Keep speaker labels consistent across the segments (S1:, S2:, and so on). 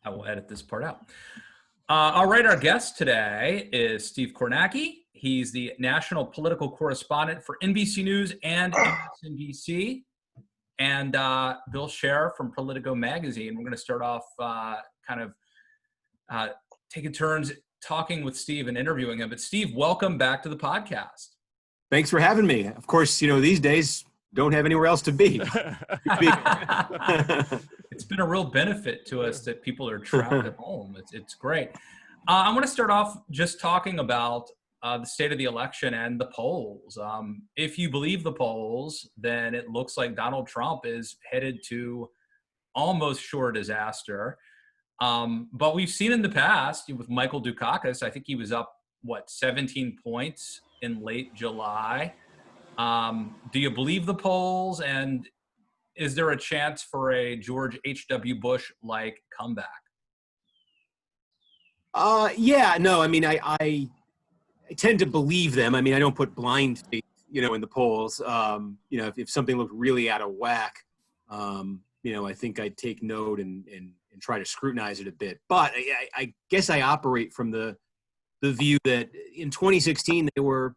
S1: I will edit this part out. All right, our guest today is Steve Kornacki. He's the national political correspondent for NBC News and MSNBC, and Bill Scher from Politico magazine. We're going to start off taking turns talking with Steve and interviewing him. But Steve, welcome back to the podcast.
S2: Thanks for having me. Of course, these days don't have anywhere else to be.
S1: It's been a real benefit to us that people are trapped at home. It's great. I want to start off just talking about the state of the election and the polls. If you believe the polls, then it looks like Donald Trump is headed to almost sure disaster. But we've seen in the past with Michael Dukakis, I think he was up, 17 points in late July. Do you believe the polls? And is there a chance for a George H.W. Bush-like comeback?
S2: I tend to believe them. I don't put blind faith, in the polls. If something looked really out of whack, I think I'd take note and try to scrutinize it a bit. But I guess I operate from the view that in 2016, they were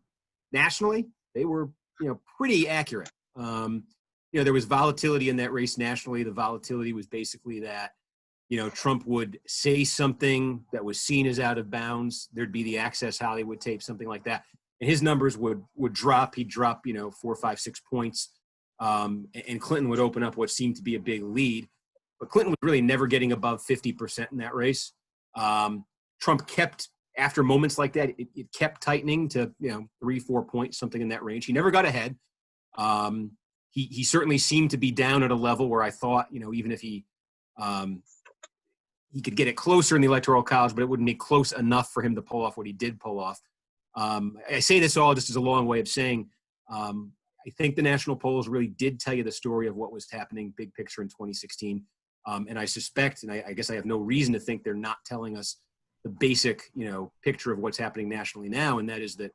S2: pretty accurate. There was volatility in that race nationally. The volatility was basically that, Trump would say something that was seen as out of bounds. There'd be the Access Hollywood tape, something like that. And his numbers would drop. He'd drop, 4, 5, 6 points. And Clinton would open up what seemed to be a big lead. But Clinton was really never getting above 50% in that race. Trump kept, after moments like that, it kept tightening to, 3, 4 points, something in that range. He never got ahead. He certainly seemed to be down at a level where I thought, even if he could get it closer in the Electoral College, but it wouldn't be close enough for him to pull off what he did pull off. I say this all just as a long way of saying, I think the national polls really did tell you the story of what was happening, big picture in 2016. And I suspect, and I guess I have no reason to think they're not telling us the basic, picture of what's happening nationally now. And that is that,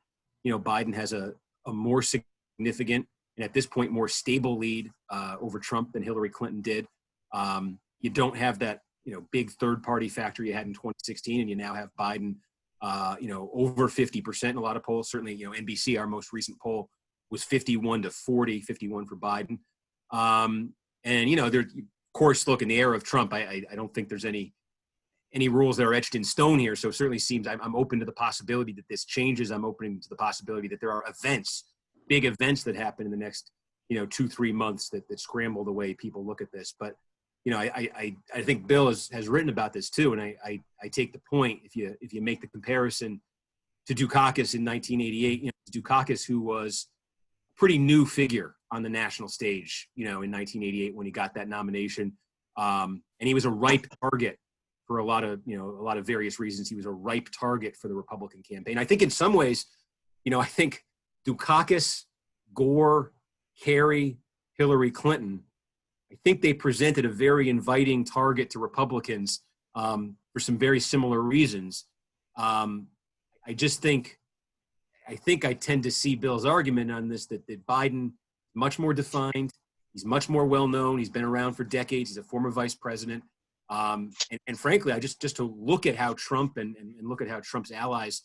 S2: Biden has a more significant and at this point more stable lead over Trump than Hillary Clinton did. You don't have that, big third party factor you had in 2016, and you now have Biden, over 50% in a lot of polls. Certainly, NBC, our most recent poll, was 51-40, 51 for Biden. There, of course, look, in the era of Trump, I don't think there's any rules that are etched in stone here. So it certainly seems I'm open to the possibility that this changes. I'm open to the possibility that there are big events that happen in the next, 2-3 months that scramble the way people look at this. But, I think Bill has written about this too. And I take the point, if you make the comparison to Dukakis in 1988, Dukakis, who was a pretty new figure on the national stage, in 1988 when he got that nomination. And he was a ripe target for a lot of various reasons. He was a ripe target for the Republican campaign. I think in some ways, I think Dukakis, Gore, Kerry, Hillary Clinton, I think they presented a very inviting target to Republicans for some very similar reasons. I tend to see Bill's argument on this, that Biden, much more defined, he's much more well-known, he's been around for decades, he's a former vice president. And frankly, just to look at how Trump and look at how Trump's allies,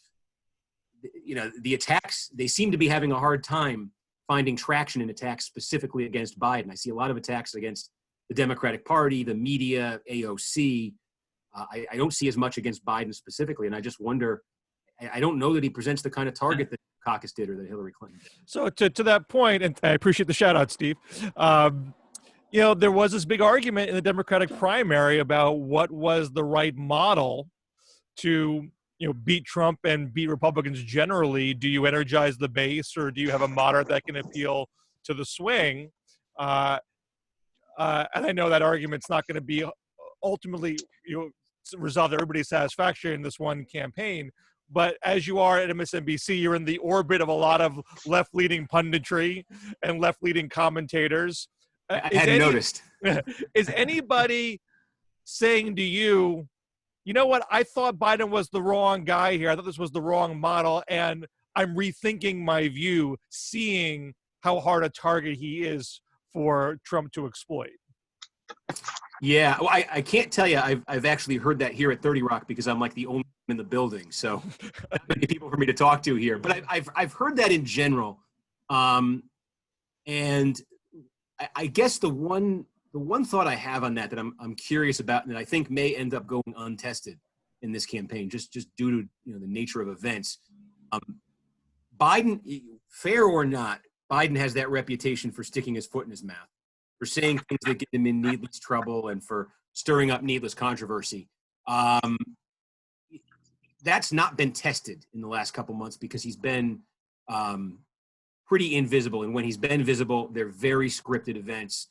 S2: the attacks, they seem to be having a hard time finding traction in attacks specifically against Biden. I see a lot of attacks against the Democratic Party, the media, AOC. I don't see as much against Biden specifically. And I just wonder, I don't know that he presents the kind of target that Dukakis did or that Hillary Clinton did.
S3: So to that point, and I appreciate the shout out, Steve, there was this big argument in the Democratic primary about what was the right model to beat Trump and beat Republicans generally. Do you energize the base, or do you have a moderate that can appeal to the swing? And I know that argument's not going to be ultimately resolved to everybody's satisfaction in this one campaign. But as you are at MSNBC, you're in the orbit of a lot of left-leaning punditry and left-leaning commentators.
S2: I hadn't noticed.
S3: Is anybody saying to you, you know what, I thought Biden was the wrong guy here. I thought this was the wrong model, and I'm rethinking my view, seeing how hard a target he is for Trump to exploit?
S2: Yeah, well, I can't tell you. I've actually heard that here at 30 Rock because I'm like the only one in the building, so not many people for me to talk to here. But I've heard that in general, and I guess the one thought I have on that I'm curious about, and that I think may end up going untested in this campaign, just due to the nature of events. Biden, fair or not, Biden has that reputation for sticking his foot in his mouth, for saying things that get him in needless trouble, and for stirring up needless controversy. That's not been tested in the last couple months because he's been pretty invisible. And when he's been visible, they're very scripted events.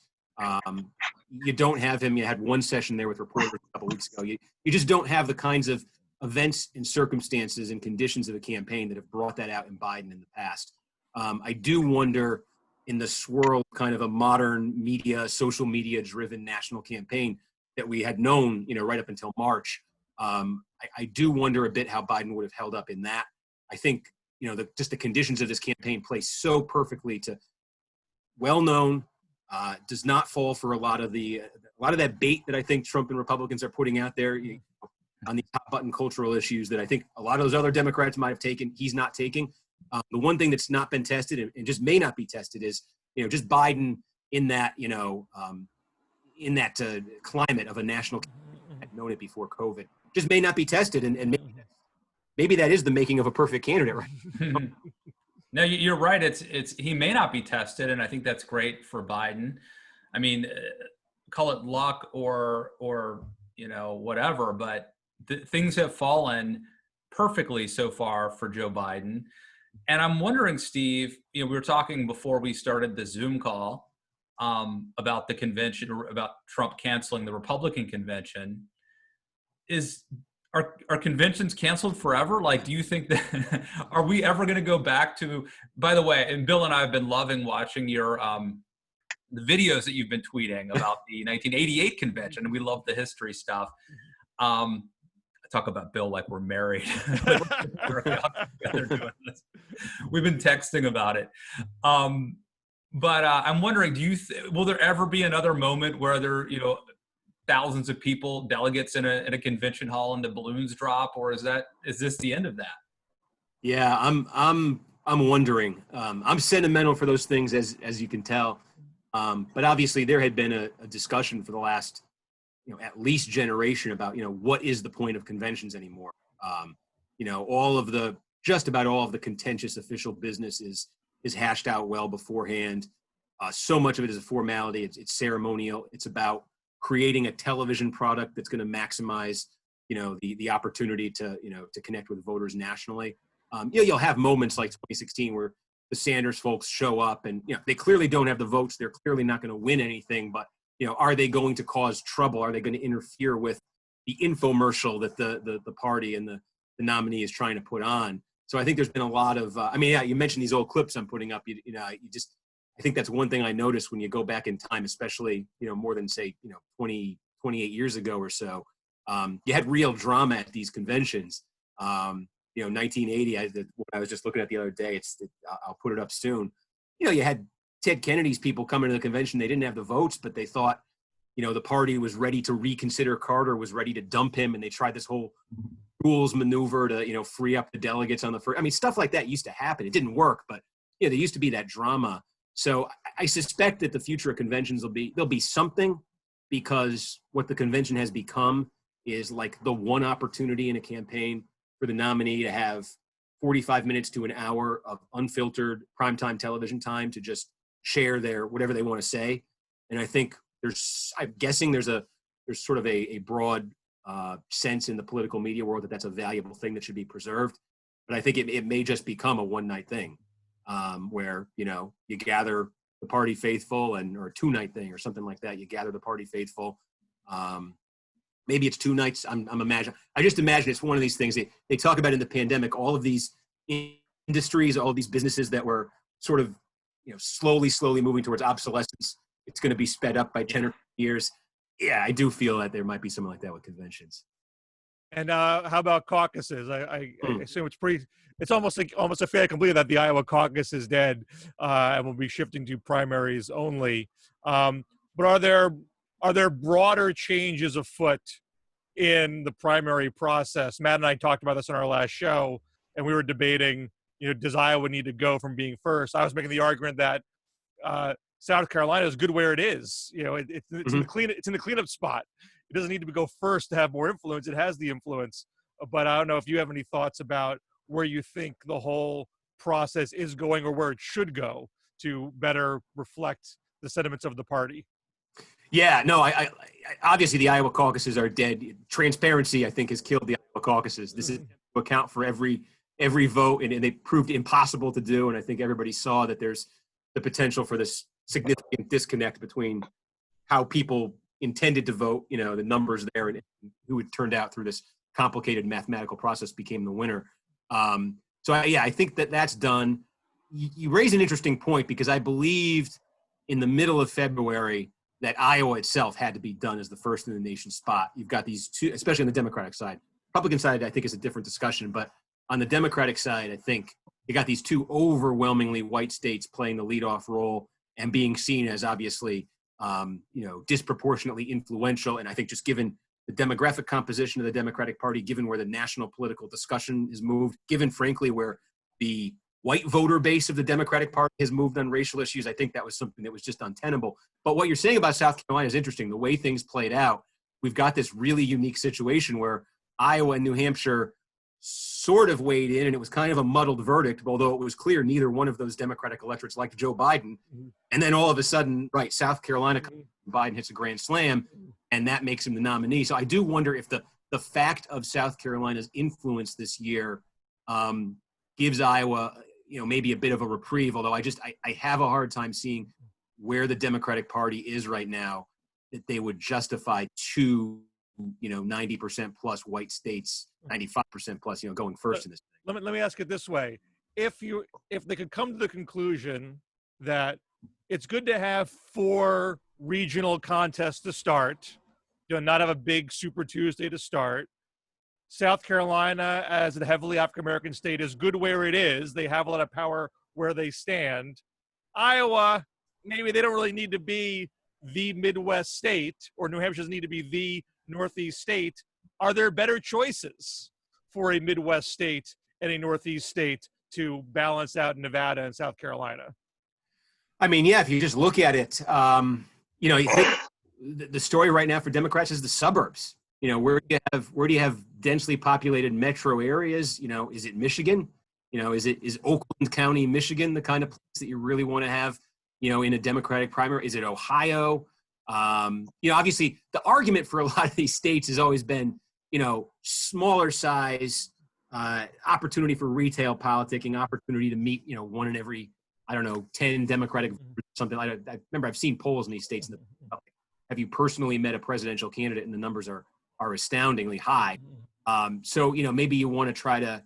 S2: You don't have him. You had one session there with reporters a couple weeks ago. You just don't have the kinds of events and circumstances and conditions of a campaign that have brought that out in Biden in the past. I do wonder, in the swirl of kind of a modern media, social media driven national campaign that we had known, right up until March, I do wonder a bit how Biden would have held up in that. I think, just the conditions of this campaign play so perfectly to well-known, does not fall for a lot of that bait that I think Trump and Republicans are putting out there on these hot button cultural issues that I think a lot of those other Democrats might have taken. He's not taking. The one thing that's not been tested and just may not be tested is, just Biden in that, climate of a national campaign. I've known it before COVID. Just may not be tested, and maybe that is the making of a perfect candidate, right?
S1: No, you're right. It's he may not be tested, and I think that's great for Biden. I mean, call it luck or whatever, but things have fallen perfectly so far for Joe Biden. And I'm wondering, Steve, we were talking before we started the Zoom call about the convention, or about Trump canceling the Republican convention. Are conventions canceled forever? Like, do you think that are we ever going to go back to? By the way, and Bill and I have been loving watching your the videos that you've been tweeting about the 1988 convention, and we love the history stuff. I talk about Bill like we're married. We've been texting about it. But I'm wondering, will there ever be another moment where there, thousands of people, delegates in a convention hall, and the balloons drop, or is this the end of that?
S2: Yeah, I'm wondering. I'm sentimental for those things, as you can tell. But obviously there had been a discussion for the last, at least generation about, what is the point of conventions anymore? Just about all of the contentious official business is hashed out well beforehand. So much of it is a formality. It's ceremonial. It's about creating a television product that's going to maximize, the opportunity to connect with voters nationally. You'll have moments like 2016 where the Sanders folks show up and, they clearly don't have the votes. They're clearly not going to win anything, but, are they going to cause trouble? Are they going to interfere with the infomercial that the party and the nominee is trying to put on? So I think there's been a lot of, you mentioned these old clips I'm putting up. I think that's one thing I noticed when you go back in time, especially, more than say, 20, 28 years ago or so. You had real drama at these conventions. 1980, I was just looking at the other day, I'll put it up soon. You had Ted Kennedy's people coming to the convention. They didn't have the votes, but they thought, the party was ready to reconsider Carter, was ready to dump him. And they tried this whole rules maneuver to, free up the delegates on the first. Stuff like that used to happen. It didn't work, but, there used to be that drama. So I suspect that the future of conventions there'll be something, because what the convention has become is like the one opportunity in a campaign for the nominee to have 45 minutes to an hour of unfiltered primetime television time to just share their whatever they want to say. And I think I'm guessing there's sort of a broad sense in the political media world that that's a valuable thing that should be preserved. But I think it may just become a one-night thing. Where, you gather the party faithful or a two-night thing or something like that. You gather the party faithful. Maybe it's 2 nights. I just imagine it's one of these things they talk about in the pandemic, all of these industries, all of these businesses that were sort of, slowly moving towards obsolescence. It's going to be sped up by 10 or 15 years. Yeah, I do feel that there might be something like that with conventions.
S3: And how about caucuses? I assume it's almost a fait accompli that the Iowa caucus is dead and will be shifting to primaries only. But are there are there broader changes afoot in the primary process? Matt and I talked about this on our last show, and we were debating, does Iowa need to go from being first? I was making the argument that South Carolina is good where it is. It's in the cleanup spot. It doesn't need to go first to have more influence. It has the influence. But I don't know if you have any thoughts about where you think the whole process is going or where it should go to better reflect the sentiments of the party.
S2: Yeah, no, I obviously the Iowa caucuses are dead. Transparency, I think, has killed the Iowa caucuses. This is to account for every vote, and they proved impossible to do. And I think everybody saw that there's the potential for this significant disconnect between how people intended to vote, the numbers there, and who it turned out through this complicated mathematical process became the winner. I think that's done. You raise an interesting point, because I believed in the middle of February that Iowa itself had to be done as the first in the nation spot. You've got these two, especially on the Democratic side. Republican side, I think, is a different discussion, but on the Democratic side, I think you got these two overwhelmingly white states playing the leadoff role and being seen as obviously, disproportionately influential. And I think just given the demographic composition of the Democratic Party, given where the national political discussion has moved, given, frankly, where the white voter base of the Democratic Party has moved on racial issues, I think that was something that was just untenable. But what you're saying about South Carolina is interesting. The way things played out, we've got this really unique situation where Iowa and New Hampshire sort of weighed in, and it was kind of a muddled verdict, although it was clear neither one of those Democratic electorates liked Joe Biden. And then all of a sudden, right, South Carolina, Biden hits a grand slam, and that makes him the nominee. So I do wonder if the fact of South Carolina's influence this year gives Iowa, maybe a bit of a reprieve, although I have a hard time seeing where the Democratic Party is right now that they would justify two 90% plus white states, 95% plus, going first in this.
S3: Let me ask it this way. If they could come to the conclusion that it's good to have 4 regional contests to start, not have a big Super Tuesday to start. South Carolina, as a heavily African-American state, is good where it is. They have a lot of power where they stand. Iowa, maybe they don't really need to be the Midwest state, or New Hampshire doesn't need to be the Northeast state. Are there better choices for a Midwest state and a Northeast state to balance out Nevada and South Carolina?
S2: I mean, yeah, if you just look at it, you think the story right now for Democrats is the suburbs. Where do you have densely populated metro areas? Is it Michigan? Is Oakland County, Michigan, the kind of place that you really want to have, in a Democratic primary? Is it Ohio? Obviously the argument for a lot of these states has always been, smaller size, opportunity for retail politicking, opportunity to meet, one in every, 10 Democratic something. I remember I've seen polls in these states. Have you personally met a presidential candidate? And the numbers are astoundingly high. So, maybe you want to try to,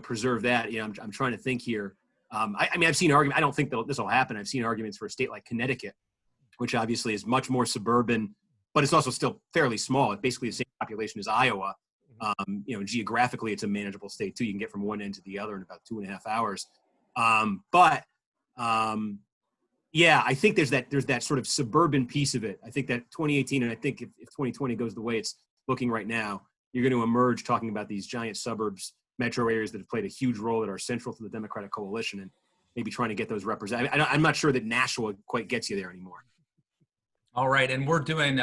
S2: preserve that. I'm trying to think here. I've seen arguments. I don't think this will happen. I've seen arguments for a state like Connecticut, which obviously is much more suburban, but it's also still fairly small. It's basically the same population as Iowa. Geographically, it's a manageable state too. You can get from one end to the other in about 2.5 hours. I think there's that sort of suburban piece of it. I think that 2018, and I think if 2020 goes the way it's looking right now, you're going to emerge talking about these giant suburbs, metro areas that have played a huge role, that are central to the Democratic coalition, and maybe trying to get those represented. I'm not sure that Nashville quite gets you there anymore.
S1: All right. And we're doing,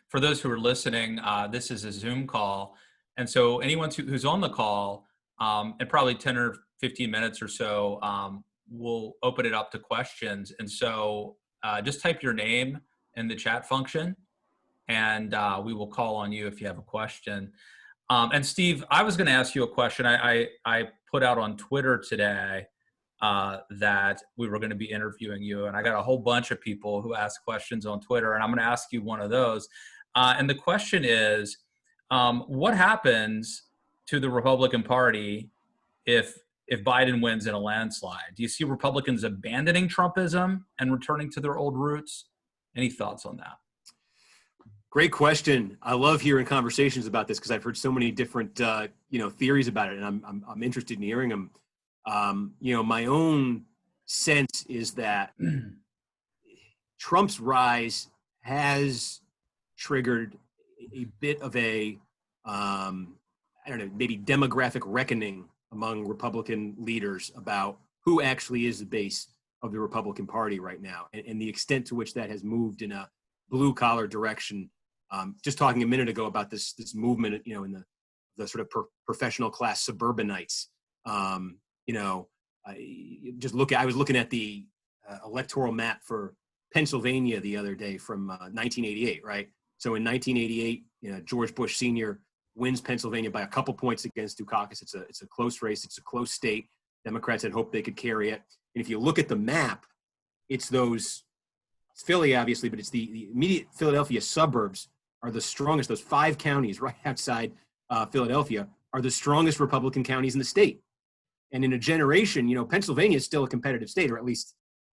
S1: for those who are listening, this is a Zoom call. And so anyone who's on the call, in probably 10 or 15 minutes or so, we'll open it up to questions. And so just type your name in the chat function, and we will call on you if you have a question. And Steve, I was going to ask you a question. I put out on Twitter today that we were going to be interviewing you, and I got a whole bunch of people who asked questions on Twitter, and I'm going to ask you one of those. And the question is, what happens to the Republican Party if Biden wins in a landslide? Do you see Republicans abandoning Trumpism and returning to their old roots? Any thoughts on that?
S2: Great question. I love hearing conversations about this because I've heard so many different, theories about it, and I'm interested in hearing them. My own sense is that Trump's rise has triggered a bit of a, I don't know, maybe demographic reckoning among Republican leaders about who actually is the base of the Republican Party right now, and the extent to which that has moved in a blue collar direction. Just talking a minute ago about this movement, in the sort of professional class suburbanites. I was looking at the electoral map for Pennsylvania the other day from 1988, right? So in 1988, George Bush Sr. wins Pennsylvania by a couple points against Dukakis. It's a close race. It's a close state. Democrats had hoped they could carry it. And if you look at the map, it's Philly, obviously, but it's the immediate Philadelphia suburbs are the strongest. Those 5 counties right outside Philadelphia are the strongest Republican counties in the state. And in a generation, Pennsylvania is still a competitive state, or at least,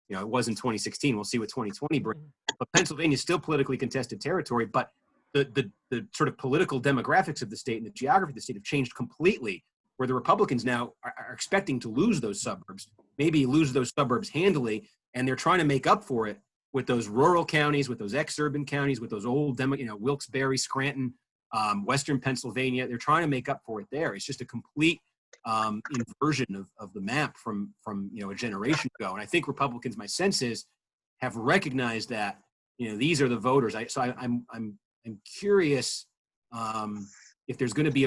S2: it was in 2016. We'll see what 2020 brings. But Pennsylvania is still politically contested territory. But the sort of political demographics of the state and the geography of the state have changed completely, where the Republicans now are expecting to lose those suburbs, maybe lose those suburbs handily, and they're trying to make up for it with those rural counties, with those ex-urban counties, with those old, Wilkes-Barre, Scranton, Western Pennsylvania. They're trying to make up for it there. It's just a complete inversion of the map from a generation ago. And I think Republicans, my sense is, have recognized that these are the voters. I'm curious if there's going to be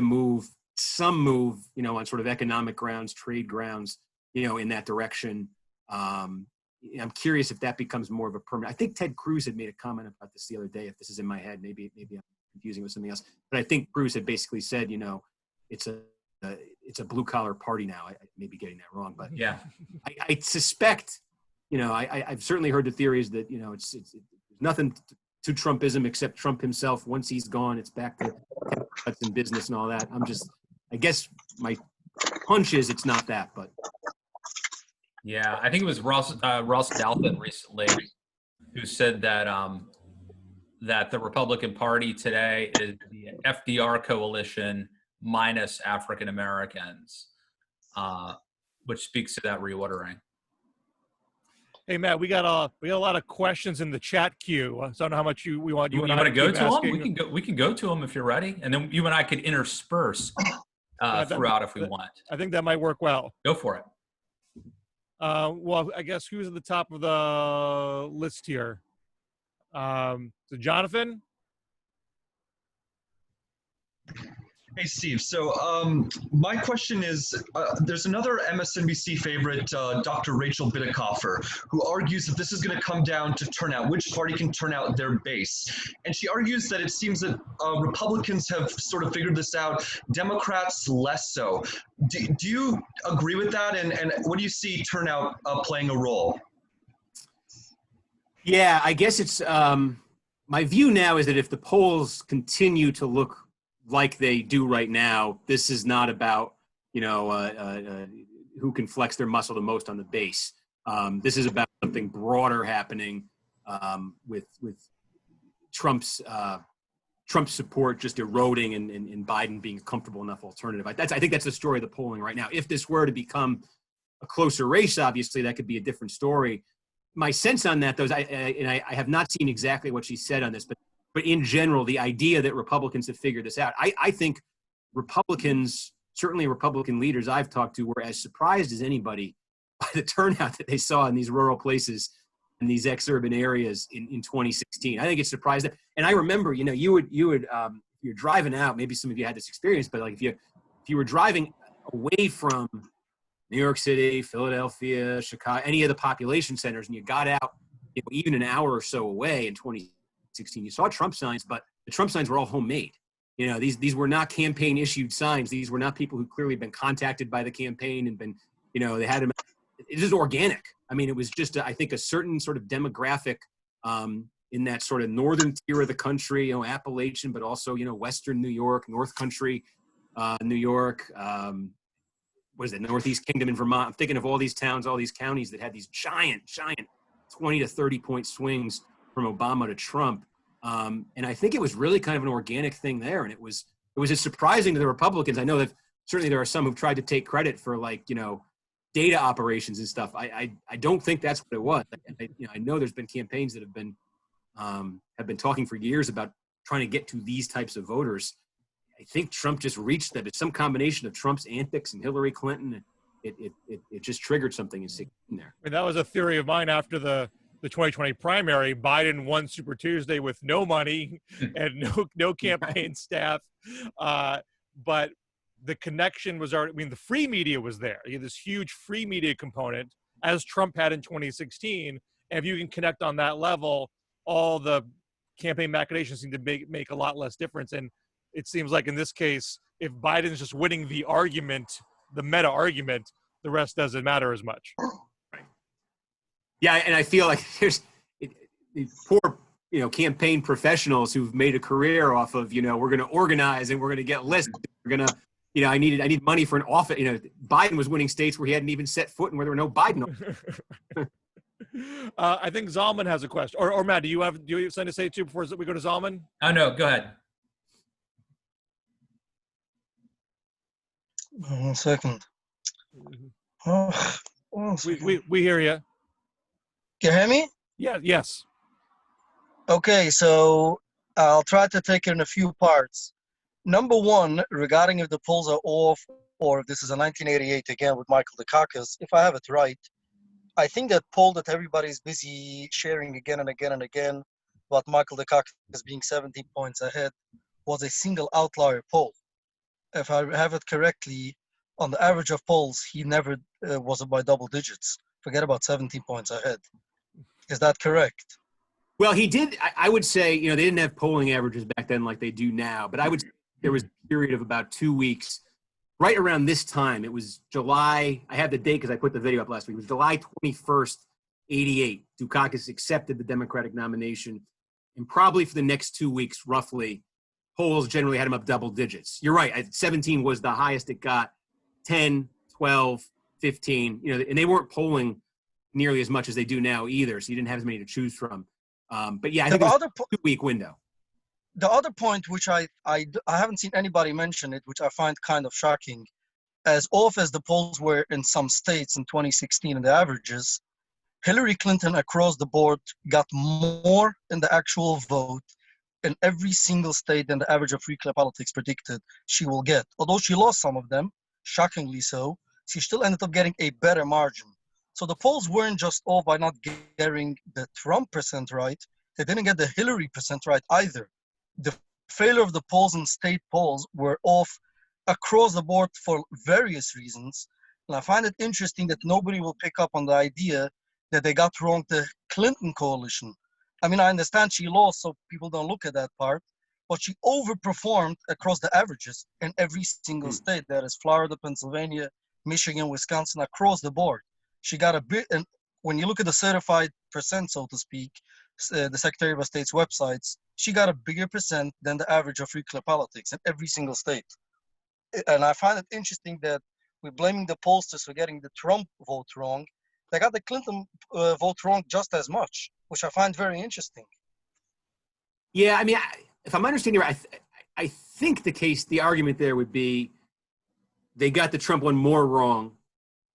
S2: some move on sort of economic grounds, trade grounds, in that direction. I'm curious if that becomes more of a permanent. I think Ted Cruz had made a comment about this the other day. If this is in my head, maybe I'm confusing with something else. But I think Cruz had basically said, it's a blue collar party now. I may be getting that wrong, but
S1: yeah,
S2: I suspect, I've certainly heard the theories that it's nothing to Trumpism except Trump himself. Once he's gone, it's back to cuts in business and all that. I guess my hunch is it's not that, but.
S1: Yeah, I think it was Ross Dalton recently who said that that the Republican Party today is the FDR coalition minus African Americans, which speaks to that reordering.
S3: Hey Matt, we got a lot of questions in the chat queue. So I don't know how much we want you and I
S1: want to go
S3: keep
S1: to
S3: asking.
S1: them? We can go to them if you're ready, and then you and I could intersperse throughout if we want.
S3: I think that might work well.
S1: Go for it.
S3: Well, I guess who's at the top of the list here? So Jonathan?
S4: Hey, Steve. So my question is, there's another MSNBC favorite, Dr. Rachel Bitecofer, who argues that this is going to come down to turnout, which party can turn out their base. And she argues that it seems that Republicans have sort of figured this out, Democrats less so. Do you agree with that? And what do you see turnout playing a role?
S2: Yeah, I guess it's my view now is that if the polls continue to look like they do right now, this is not about who can flex their muscle the most on the base. This is about something broader happening with Trump's support just eroding and Biden being a comfortable enough alternative. I think that's the story of the polling right now. If this were to become a closer race, obviously that could be a different story. My sense on that, though, is I have not seen exactly what she said on this, but in general, the idea that Republicans have figured this out, I think Republicans, certainly Republican leaders I've talked to, were as surprised as anybody by the turnout that they saw in these rural places in these ex-urban areas in 2016. I think it surprised them. And I remember, you're driving out, maybe some of you had this experience, but like if you were driving away from New York City, Philadelphia, Chicago, any of the population centers, and you got out, even an hour or so away in 2016, you saw Trump signs, but the Trump signs were all homemade. These were not campaign issued signs. These were not people who clearly been contacted by the campaign and been, they had them. It is organic. I mean, it was just, I think, a certain sort of demographic in that sort of northern tier of the country, Appalachian, but also, Western New York, North Country, New York, what is it, Northeast Kingdom in Vermont. I'm thinking of all these towns, all these counties that had these giant 20 to 30 point swings from Obama to Trump. And I think it was really kind of an organic thing there. And it was as surprising to the Republicans. I know that certainly there are some who've tried to take credit for data operations and stuff. I don't think that's what it was. I know there's been campaigns that have been talking for years about trying to get to these types of voters. I think Trump just reached that. It's some combination of Trump's antics and Hillary Clinton. It just triggered something in there.
S3: And that was a theory of mine after the 2020 primary. Biden won Super Tuesday with no money and no campaign staff. But the connection was already, I mean, the free media was there. You had this huge free media component, as Trump had in 2016. And if you can connect on that level, all the campaign machinations seem to make a lot less difference. And it seems like in this case, if Biden's just winning the argument, the meta argument, the rest doesn't matter as much.
S2: Right. Yeah, and I feel like there's poor, campaign professionals who've made a career off of, we're going to organize and we're going to get lists. We're going to, I need money for an office. Biden was winning states where he hadn't even set foot and where there were no Biden.
S3: I think Zalman has a question. Or Matt, do you have something to say too before we go to Zalman?
S1: Oh, no, go ahead.
S5: 1 second. Oh,
S3: we hear you.
S5: Can you hear me?
S3: Yeah. Yes.
S5: Okay, so I'll try to take it in a few parts. Number one, regarding if the polls are off or if this is a 1988 again with Michael Dukakis, if I have it right, I think that poll that everybody's busy sharing again and again and again about Michael Dukakis being 17 points ahead was a single outlier poll. If I have it correctly, on the average of polls, he never was by double digits. Forget about 17 points ahead. Is that correct?
S2: Well, he did. I would say, they didn't have polling averages back then like they do now, but I would say there was a period of about 2 weeks, right around this time. It was July. I have the date because I put the video up last week. It was July 21st, 88. Dukakis accepted the Democratic nomination. And probably for the next 2 weeks, roughly, polls generally had him up double digits. You're right. 17 was the highest it got. 10, 12, 15, and they weren't polling nearly as much as they do now either. So you didn't have as many to choose from. But yeah, I think it was a 2 week window.
S5: The other point, which I haven't seen anybody mention it, which I find kind of shocking, as off as the polls were in some states in 2016 and the averages, Hillary Clinton across the board got more in the actual vote in every single state than the average of Free Clear Politics predicted she will get. Although she lost some of them, shockingly so, she still ended up getting a better margin. So the polls weren't just off by not getting the Trump percent right, they didn't get the Hillary percent right either. The failure of the polls in state polls were off across the board for various reasons. And I find it interesting that nobody will pick up on the idea that they got wrong the Clinton coalition. I mean, I understand she lost, so people don't look at that part, but she overperformed across the averages in every single state. That is Florida, Pennsylvania, Michigan, Wisconsin, across the board. She got a bit, and when you look at the certified percent, so to speak, the Secretary of State's websites, she got a bigger percent than the average of Free Clear Politics in every single state. And I find it interesting that we're blaming the pollsters for getting the Trump vote wrong. They got the Clinton vote wrong just as much, which I find very interesting.
S2: Yeah, I mean, if I'm understanding right, I think the argument there would be they got the Trump one more wrong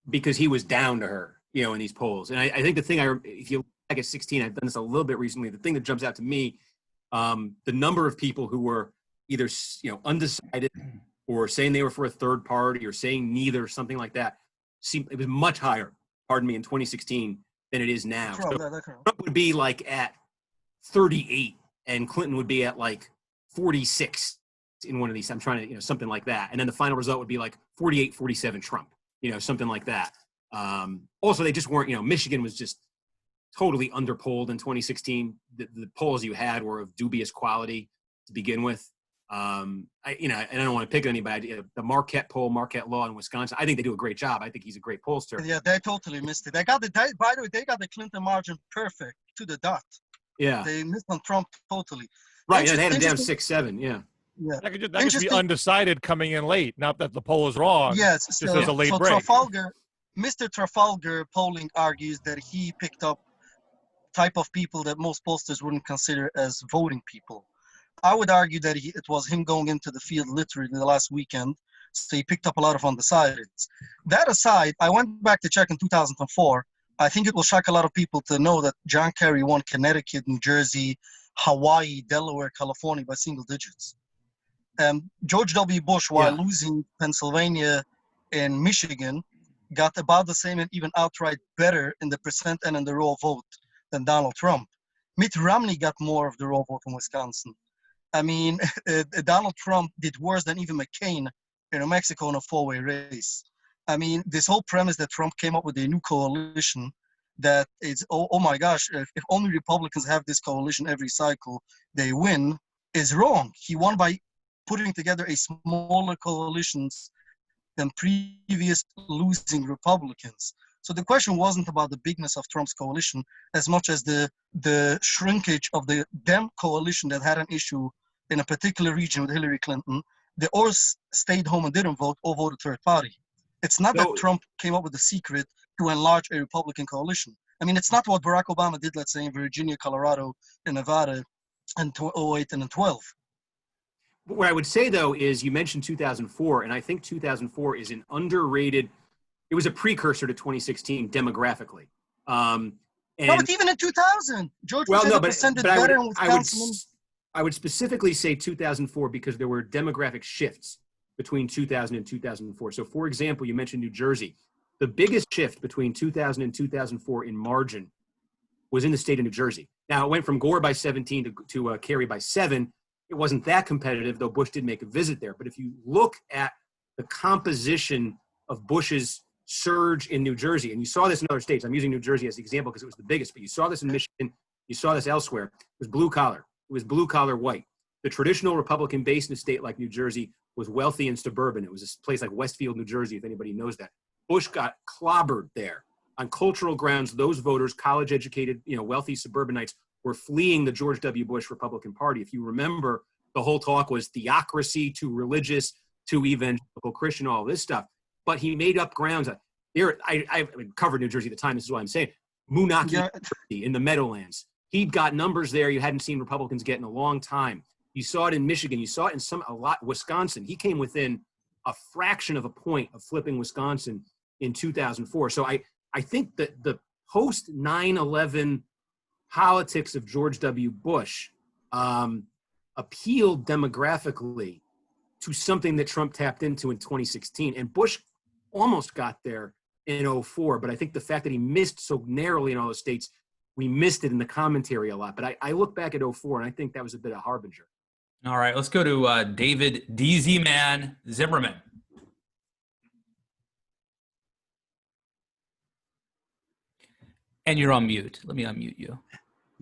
S2: because he was down to her, in these polls. And I think the thing if you look back at 16, I've done this a little bit recently. The thing that jumps out to me, the number of people who were either, undecided or saying they were for a third party or saying neither, something like that, it was much higher, in 2016 than it is now. So Trump would be like at 38 and Clinton would be at like 46 in one of these. I'm trying to, something like that. And then the final result would be like 48, 47 Trump, something like that. Also, they just weren't, Michigan was just totally underpolled in 2016. The polls you had were of dubious quality to begin with. And I don't want to pick on anybody. The Marquette poll, Marquette Law in Wisconsin, I think they do a great job. I think he's a great pollster.
S5: Yeah, they totally missed it. By the way, they got the Clinton margin perfect to the dot.
S2: Yeah.
S5: They missed on Trump totally.
S2: Right, yeah, they had him down 6-7, yeah.
S5: Yeah.
S3: That could just be undecided coming in late, not that the poll is wrong.
S5: Yes,
S3: just as a late break.
S5: Mr. Trafalgar polling argues that he picked up type of people that most pollsters wouldn't consider as voting people. I would argue that it was him going into the field literally the last weekend, so he picked up a lot of undecideds. That aside, I went back to check in 2004. I think it will shock a lot of people to know that John Kerry won Connecticut, New Jersey, Hawaii, Delaware, California by single digits. George W. Bush, while losing Pennsylvania and Michigan, got about the same and even outright better in the percent and in the raw vote than Donald Trump. Mitt Romney got more of the raw vote in Wisconsin. I mean, Donald Trump did worse than even McCain in New Mexico in a four-way race. I mean, this whole premise that Trump came up with a new coalition that is, oh my gosh, if only Republicans have this coalition every cycle, they win, is wrong. He won by putting together a smaller coalitions than previous losing Republicans. So the question wasn't about the bigness of Trump's coalition as much as the shrinkage of the Dem coalition that had an issue in a particular region with Hillary Clinton. They all stayed home and didn't vote or voted third party. It's not that Trump came up with the secret to enlarge a Republican coalition. I mean, it's not what Barack Obama did, let's say, in Virginia, Colorado, and Nevada in 2008 and in 2012.
S2: What I would say, though, is you mentioned 2004, and I think 2004 is an underrated, it was a precursor to 2016 demographically. No,
S5: but even in 2000, George Bush did better in Wisconsin.
S2: I would specifically say 2004 because there were demographic shifts between 2000 and 2004. So, for example, you mentioned New Jersey. The biggest shift between 2000 and 2004 in margin was in the state of New Jersey. Now, it went from Gore by 17 to Kerry by 7. It wasn't that competitive, though Bush did make a visit there. But if you look at the composition of Bush's surge in New Jersey, and you saw this in other states. I'm using New Jersey as the example because it was the biggest, but you saw this in Michigan. You saw this elsewhere. It was blue collar. It was blue collar white. The traditional Republican base in a state like New Jersey was wealthy and suburban. It was a place like Westfield, New Jersey, if anybody knows that. Bush got clobbered there. On cultural grounds, those voters, college-educated, wealthy suburbanites, were fleeing the George W. Bush Republican Party. If you remember, the whole talk was theocracy, too religious, too evangelical Christian, all this stuff. But he made up grounds. I covered New Jersey at the time. This is what I'm saying. Moonachie in the Meadowlands. He got numbers there you hadn't seen Republicans get in a long time. You saw it in Michigan. You saw it in Wisconsin. He came within a fraction of a point of flipping Wisconsin in 2004. So I think that the post 9/11 politics of George W. Bush appealed demographically to something that Trump tapped into in 2016. And Bush almost got there in 2004. But I think the fact that he missed so narrowly in all those states, we missed it in the commentary a lot. But I look back at 2004, and I think that was a bit of harbinger.
S1: All right, let's go to David DZ Man Zimmerman. And you're on mute. Let me unmute you.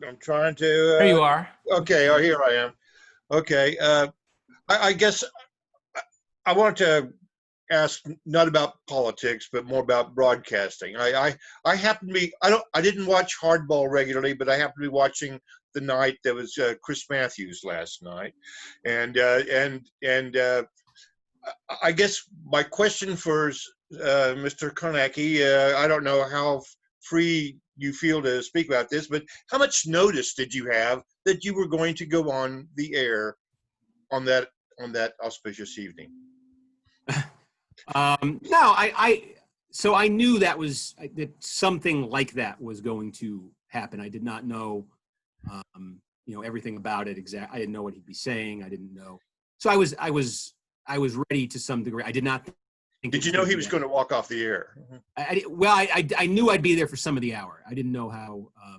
S6: I'm trying to.
S1: There you are.
S6: Okay, here I am. Okay, I guess I want to ask not about politics, but more about broadcasting. I happen to be. I didn't watch Hardball regularly, but I happen to be watching the night that was Chris Matthews last night, and I guess my question for Mr. Kornacki, I don't know how free you feel to speak about this, but how much notice did you have that you were going to go on the air on that auspicious evening?
S2: No, so I knew that something like that was going to happen. I did not know, everything about it exactly. I didn't know what he'd be saying. I didn't know. So I was ready to some degree. I did not think.
S6: Did you know he was going to walk off the air?
S2: I knew I'd be there for some of the hour. I didn't know how, how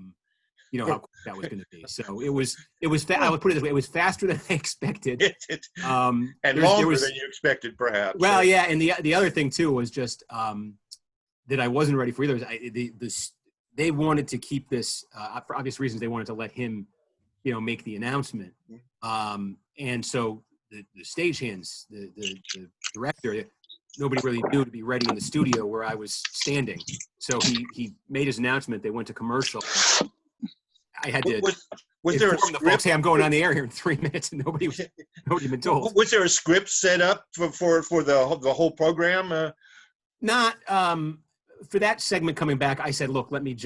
S2: quick that was going to be. So it was. I would put it this way: it was faster than I expected,
S6: and longer than you expected, perhaps.
S2: Well, yeah, and the other thing too was just that I wasn't ready for either. They wanted to keep this for obvious reasons. They wanted to let him, make the announcement, and so the stagehands, the director. Nobody really knew to be ready in the studio where I was standing. So he made his announcement. They went to commercial. I had to
S6: was there a script?
S2: The folks, hey, I'm going on the air here in 3 minutes, and nobody had been told.
S6: Was there a script set up for the whole program?
S2: Not for that segment coming back. I said, look, let me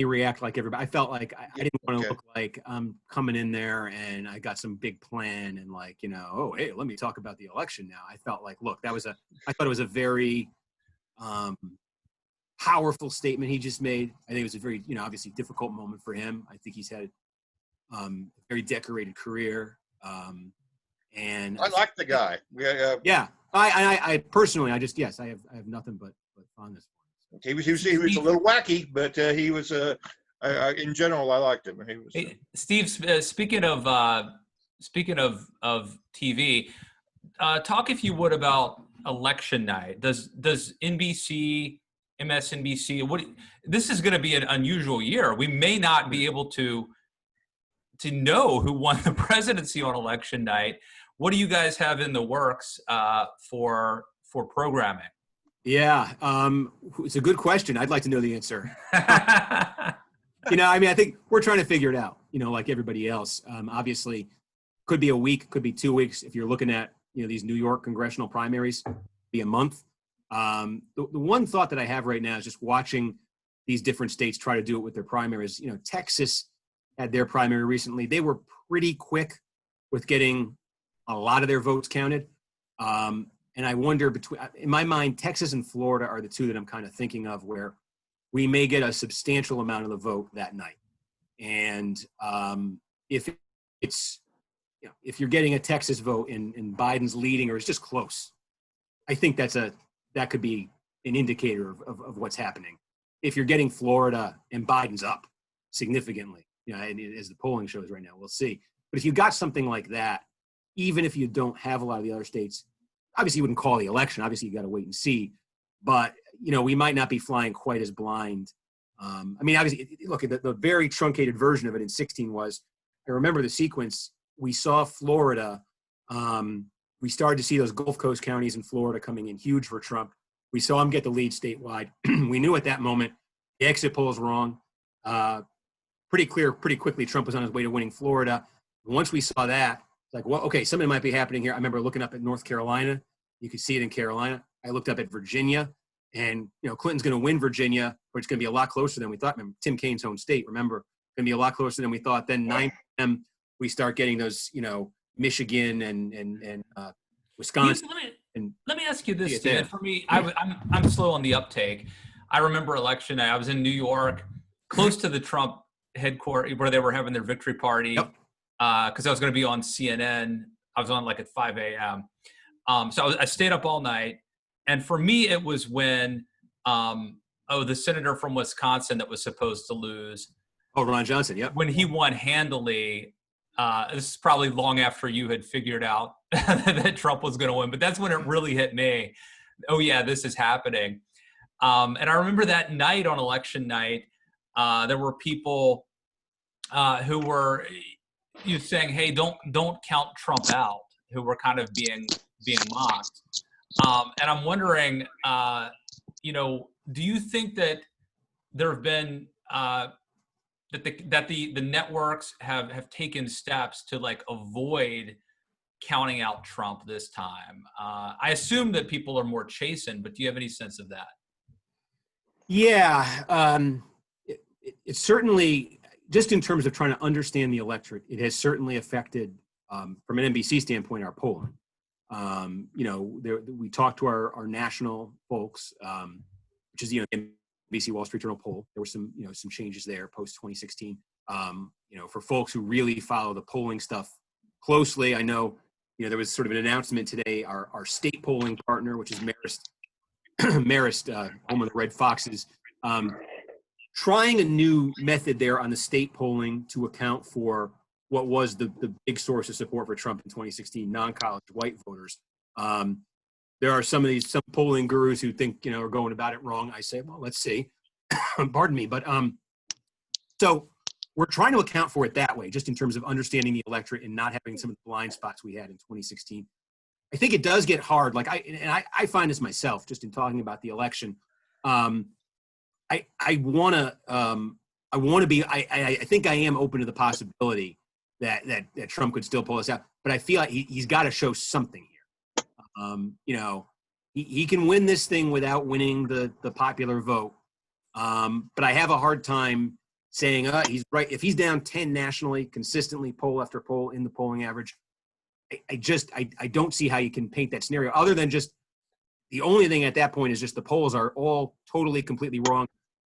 S2: react like everybody. I felt like I didn't want to look like I'm coming in there and I got some big plan and oh, hey, let me talk about the election now. I felt like, look, I thought it was a very powerful statement he just made. I think it was a very, obviously difficult moment for him. I think he's had very decorated career. And
S6: I like the guy.
S2: yeah, I personally, I have nothing but fondness for him.
S6: He was a little wacky, but he was in general, I liked him. He was.
S1: Hey, Steve, speaking of TV, talk if you would about election night. Does NBC, MSNBC, this is going to be an unusual year. We may not be able to know who won the presidency on election night. What do you guys have in the works for programming?
S2: Yeah, it's a good question. I'd like to know the answer. I think we're trying to figure it out, like everybody else. Obviously, could be a week, could be 2 weeks. If you're looking at, these New York congressional primaries, be a month. The one thought that I have right now is just watching these different states try to do it with their primaries. Texas had their primary recently. They were pretty quick with getting a lot of their votes counted. And I wonder in my mind, Texas and Florida are the two that I'm kind of thinking of where we may get a substantial amount of the vote that night. And if you're getting a Texas vote and Biden's leading or it's just close, I think that could be an indicator of what's happening. If you're getting Florida and Biden's up significantly, and as the polling shows right now, we'll see. But if you got something like that, even if you don't have a lot of the other states, obviously you wouldn't call the election. Obviously you got to wait and see. But, we might not be flying quite as blind. Obviously, look, the very truncated version of it in 2016 was, I remember the sequence. We saw Florida. We started to see those Gulf Coast counties in Florida coming in huge for Trump. We saw him get the lead statewide. We knew at that moment the exit poll was wrong. Pretty quickly, Trump was on his way to winning Florida. Once we saw that, it's like, well, okay, something might be happening here. I remember looking up at North Carolina. You could see it in Carolina. I looked up at Virginia, and Clinton's going to win Virginia, but it's going to be a lot closer than we thought. Remember, Tim Kaine's home state. Remember, going to be a lot closer than we thought. Then 9 p.m. we start getting those, Michigan and Wisconsin.
S1: Let me ask you this, Steve. For me, I'm slow on the uptake. I remember election night. I was in New York, close to the Trump headquarters where they were having their victory party.
S2: Yep.
S1: Because I was going to be on CNN. I was on like at 5 a.m. So I stayed up all night. And for me, it was when, the senator from Wisconsin that was supposed to lose.
S2: Oh, Ron Johnson, yep.
S1: When he won handily, this is probably long after you had figured out that Trump was going to win. But that's when it really hit me. Oh, yeah, this is happening. And I remember that night on election night, there were people who were saying, "Hey, don't count Trump out," who were kind of being mocked. And I'm wondering, do you think that there have been that the networks have taken steps to avoid counting out Trump this time? I assume that people are more chastened, but do you have any sense of that?
S2: Yeah, it's certainly, just in terms of trying to understand the electorate, it has certainly affected, from an NBC standpoint, our polling. We talked to our national folks, which is, NBC Wall Street Journal poll. There were some changes there post 2016. For folks who really follow the polling stuff closely, I know, there was sort of an announcement today. Our state polling partner, which is Marist, home of the Red Foxes, trying a new method there on the state polling to account for what was the big source of support for Trump in 2016, non-college white voters. There are some polling gurus who think, are going about it wrong. I say, well, let's see. Pardon me. But so we're trying to account for it that way, just in terms of understanding the electorate and not having some of the blind spots we had in 2016. I think it does get hard. I find this myself, just in talking about the election. I want to be, I think I am open to the possibility that Trump could still pull us out, but I feel like he's got to show something here. He can win this thing without winning the popular vote. But I have a hard time saying he's right. If he's down 10 nationally, consistently, poll after poll in the polling average, I don't see how you can paint that scenario, other than just the only thing at that point is just the polls are all totally, completely wrong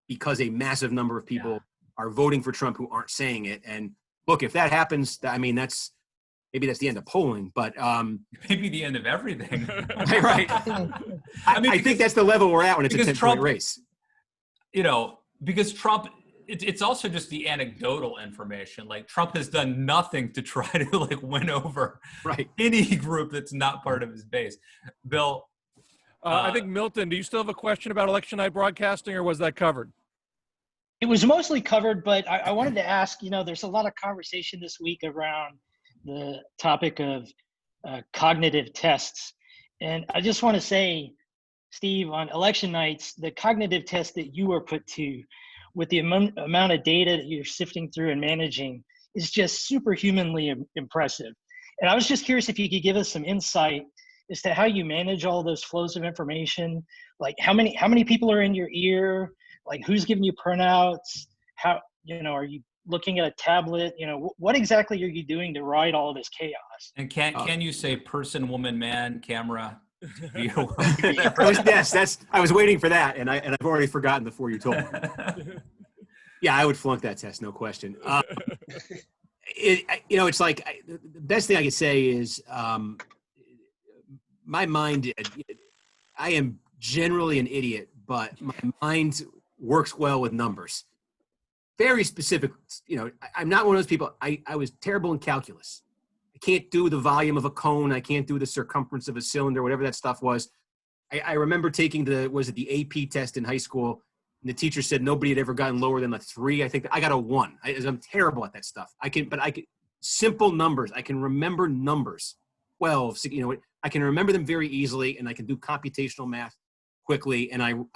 S2: because a massive number of people are voting for Trump who aren't saying it. And look, if that happens, I mean, maybe that's the end of polling, but
S1: maybe the end of everything.
S2: right. I think that's the level we're at when it's a 10-point race.
S1: You know, because Trump, it's also just the anecdotal information. Like, Trump has done nothing to try to like win over any group that's not part of his base. Bill,
S3: I think Milton, do you still have a question about election night broadcasting, or was that covered?
S7: It was mostly covered, but I wanted to ask, you know, there's a lot of conversation this week around the topic of cognitive tests. And I just want to say, Steve, on election nights, the cognitive test that you were put to with the amount of data that you're sifting through and managing is just superhumanly impressive. And I was just curious if you could give us some insight as to how you manage all those flows of information. Like how many people are in your ear? Like who's giving you printouts? How, you know, are you looking at a tablet? You know, what exactly are you doing to ride all this chaos?
S1: And can you say person, woman, man, camera?
S2: Yes, I was waiting for that, and I've already forgotten before you told me. Yeah, I would flunk that test, no question. It's like the best thing I could say is my mind. I am generally an idiot, but my mind works well with numbers. Very specific. You know, I'm not one of those people. I was terrible in calculus. I can't do the volume of a cone. I can't do the circumference of a cylinder, whatever that stuff was. I remember taking the AP test in high school, and the teacher said nobody had ever gotten lower than a 3. I think I got a 1. I'm terrible at that stuff. I can simple numbers. I can remember numbers. 12, you know, I can remember them very easily, and I can do computational math quickly. And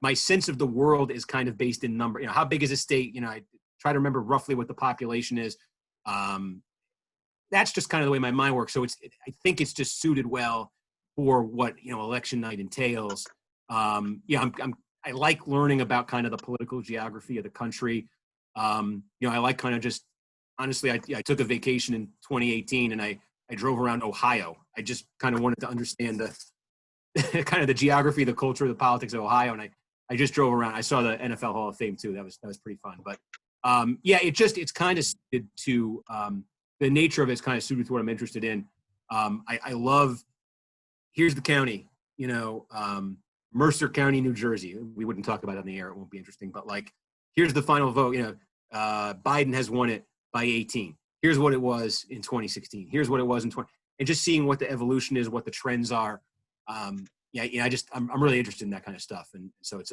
S2: my sense of the world is kind of based in number. You know, how big is a state? You know, I try to remember roughly what the population is. That's just kind of the way my mind works. So I think it's just suited well for what, you know, election night entails. I like learning about kind of the political geography of the country. You know, I like kind of just, honestly, I took a vacation in 2018 and I drove around Ohio. I just kind of wanted to understand the kind of the geography, the culture, the politics of Ohio. And I just drove around. I saw the NFL Hall of Fame too. That was pretty fun. But it's kind of suited to, the nature of it is kind of suited to what I'm interested in. I love, here's the county, you know, Mercer County, New Jersey. We wouldn't talk about it on the air. It won't be interesting. But like, here's the final vote. You know, Biden has won it by 18. Here's what it was in 2016. Here's what it was in 20. And just seeing what the evolution is, what the trends are. I'm really interested in that kind of stuff. And so it's